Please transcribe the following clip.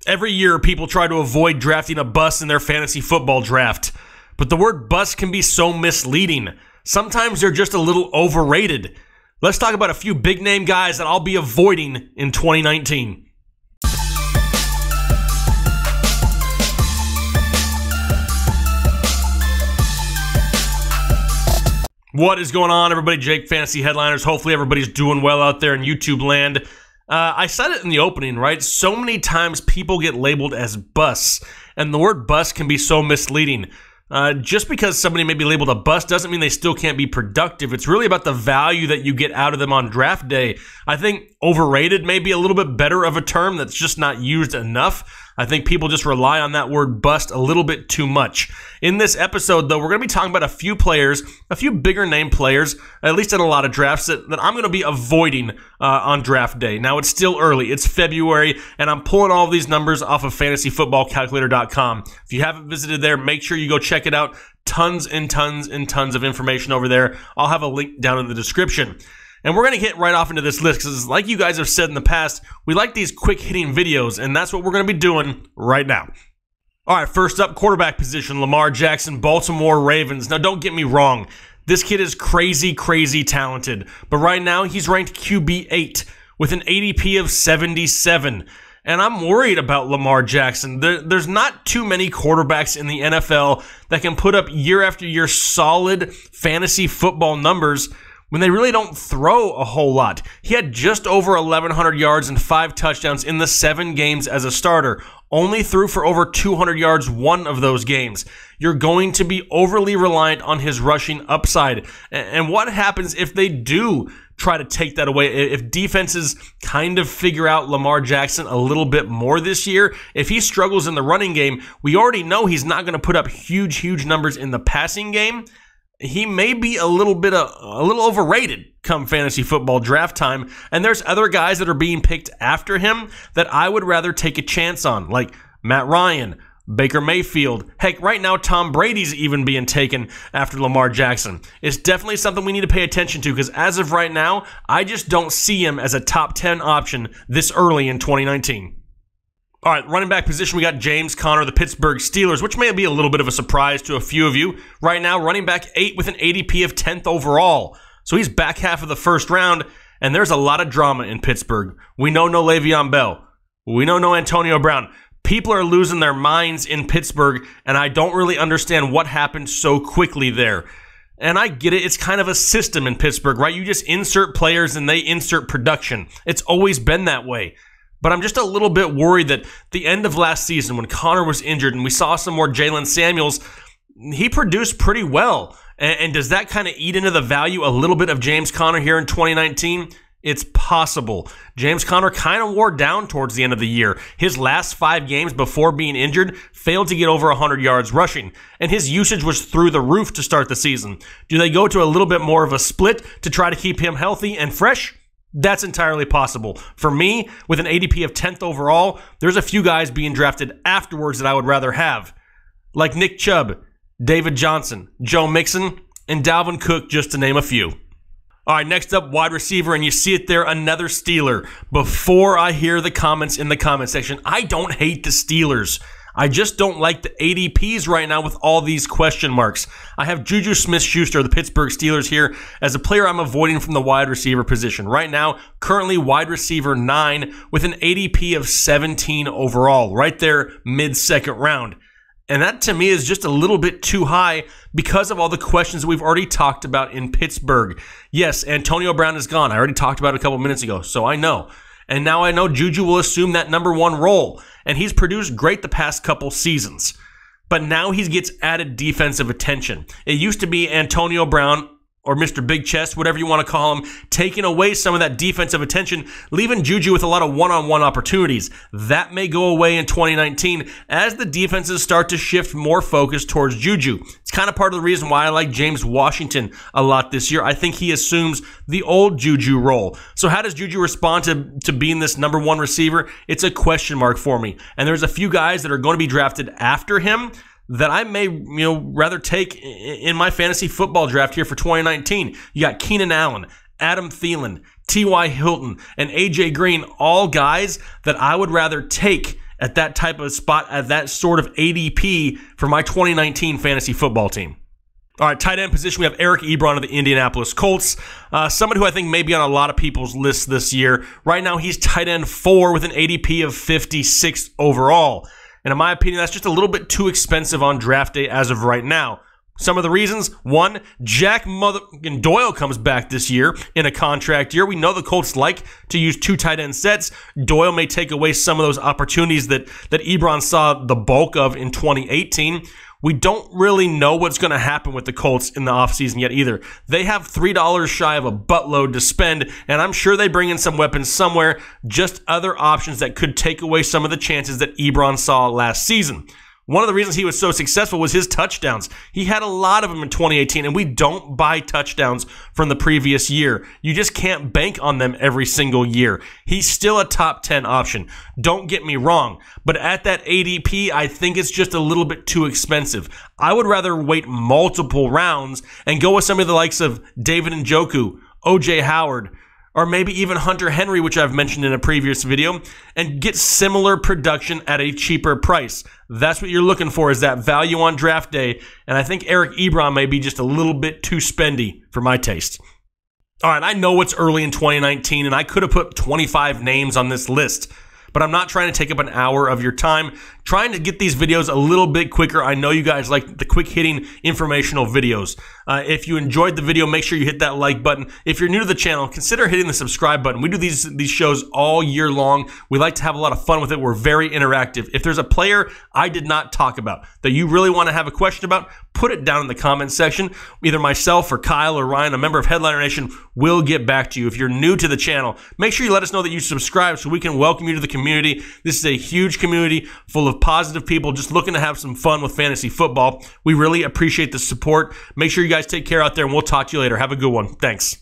Every year, people try to avoid drafting a bust in their fantasy football draft. But the word bust can be so misleading. Sometimes they're just a little overrated. Let's talk about a few big-name guys that I'll be avoiding in 2019. What is going on, everybody? Jake, Fantasy Headliners. Hopefully everybody's doing well out there in YouTube land. I said it in the opening, right? So many times people get labeled as busts, and the word bust can be so misleading. Just because somebody may be labeled a bust doesn't mean they still can't be productive. It's really about the value that you get out of them on draft day. I think overrated may be a little bit better of a term that's just not used enough. I think people just rely on that word bust a little bit too much. In this episode, though, we're going to be talking about a few players, a few bigger name players, at least in a lot of drafts, that I'm going to be avoiding on draft day. Now, it's still early. It's February, and I'm pulling all of these numbers off of fantasyfootballcalculator.com. If you haven't visited there, make sure you go check it out. Tons and tons and tons of information over there. I'll have a link down in the description. And we're going to get right off into this list because, like you guys have said in the past, we like these quick-hitting videos, and that's what we're going to be doing right now. All right, first up, quarterback position, Lamar Jackson, Baltimore Ravens. Now, don't get me wrong. This kid is crazy, crazy talented. But right now, he's ranked QB 8 with an ADP of 77. And I'm worried about Lamar Jackson. There's not too many quarterbacks in the NFL that can put up year after year solid fantasy football numbers when they really don't throw a whole lot. He had just over 1,100 yards and 5 touchdowns in the 7 games as a starter. Only threw for over 200 yards one of those games. You're going to be overly reliant on his rushing upside. And what happens if they do try to take that away? If defenses kind of figure out Lamar Jackson a little bit more this year, if he struggles in the running game, we already know he's not going to put up huge, huge numbers in the passing game. He may be a little overrated come fantasy football draft time, and there's other guys that are being picked after him that I would rather take a chance on, like Matt Ryan, Baker Mayfield. Heck, right now Tom Brady's even being taken after Lamar Jackson. It's definitely something we need to pay attention to because as of right now, I just don't see him as a top 10 option this early in 2019. All right, running back position, we got James Conner, the Pittsburgh Steelers, which may be a little bit of a surprise to a few of you. Right now, running back 8 with an ADP of 10th overall. So he's back half of the first round, and there's a lot of drama in Pittsburgh. We know no Le'Veon Bell. We know no Antonio Brown. People are losing their minds in Pittsburgh, and I don't really understand what happened so quickly there. And I get it. It's kind of a system in Pittsburgh, right? You just insert players, and they insert production. It's always been that way. But I'm just a little bit worried that the end of last season when Conner was injured and we saw some more Jalen Samuels, he produced pretty well. And does that kind of eat into the value a little bit of James Conner here in 2019? It's possible. James Conner kind of wore down towards the end of the year. His last 5 games before being injured failed to get over 100 yards rushing. And his usage was through the roof to start the season. Do they go to a little bit more of a split to try to keep him healthy and fresh? That's entirely possible. For me, with an ADP of 10th overall, there's a few guys being drafted afterwards that I would rather have. Like Nick Chubb, David Johnson, Joe Mixon, and Dalvin Cook, just to name a few. All right, next up, wide receiver, and you see it there, another Steeler. Before I hear the comments in the comment section, I don't hate the Steelers. I just don't like the ADPs right now with all these question marks. I have JuJu Smith-Schuster, the Pittsburgh Steelers here, as a player I'm avoiding from the wide receiver position. Right now, currently wide receiver 9 with an ADP of 17 overall, right there mid-second round. And that to me is just a little bit too high because of all the questions we've already talked about in Pittsburgh. Yes, Antonio Brown is gone. I already talked about it a couple minutes ago, so I know. And now I know JuJu will assume that number 1 role. And he's produced great the past couple seasons. But now he gets added defensive attention. It used to be Antonio Brown or Mr. Big Chest, whatever you want to call him, taking away some of that defensive attention, leaving JuJu with a lot of one-on-one opportunities. That may go away in 2019 as the defenses start to shift more focus towards JuJu. It's kind of part of the reason why I like James Washington a lot this year. I think he assumes the old JuJu role. So how does JuJu respond to being this number 1 receiver? It's a question mark for me. And there's a few guys that are going to be drafted after him that I may, rather take in my fantasy football draft here for 2019. You got Keenan Allen, Adam Thielen, T.Y. Hilton, and A.J. Green, all guys that I would rather take at that type of spot, at that sort of ADP for my 2019 fantasy football team. All right, tight end position, we have Eric Ebron of the Indianapolis Colts, somebody who I think may be on a lot of people's lists this year. Right now, he's tight end 4 with an ADP of 56 overall. And in my opinion, that's just a little bit too expensive on draft day as of right now. Some of the reasons: one, Jack Doyle comes back this year in a contract year. We know the Colts like to use 2 tight end sets. Doyle may take away some of those opportunities that Ebron saw the bulk of in 2018. We don't really know what's going to happen with the Colts in the offseason yet either. They have $3 shy of a buttload to spend, and I'm sure they bring in some weapons somewhere, just other options that could take away some of the chances that Ebron saw last season. One of the reasons he was so successful was his touchdowns. He had a lot of them in 2018, and we don't buy touchdowns from the previous year. You just can't bank on them every single year. He's still a top 10 option. Don't get me wrong, but at that ADP, I think it's just a little bit too expensive. I would rather wait multiple rounds and go with some of the likes of David Njoku, OJ Howard, or maybe even Hunter Henry, which I've mentioned in a previous video, and get similar production at a cheaper price. That's what you're looking for, is that value on draft day, and I think Eric Ebron may be just a little bit too spendy for my taste. All right, I know it's early in 2019, and I could have put 25 names on this list, but I'm not trying to take up an hour of your time. Trying to get these videos a little bit quicker. I know you guys like the quick-hitting informational videos. If you enjoyed the video, make sure you hit that like button. If you're new to the channel, consider hitting the subscribe button. We do these shows all year long. We like to have a lot of fun with it. We're very interactive. If there's a player I did not talk about that you really want to have a question about, put it down in the comment section. Either myself or Kyle or Ryan, a member of Headliner Nation, will get back to you. If you're new to the channel, make sure you let us know that you subscribe so we can welcome you to the community. This is a huge community full of positive people just looking to have some fun with fantasy football. We really appreciate the support. Make sure you guys take care out there, and we'll talk to you later. Have a good one. Thanks.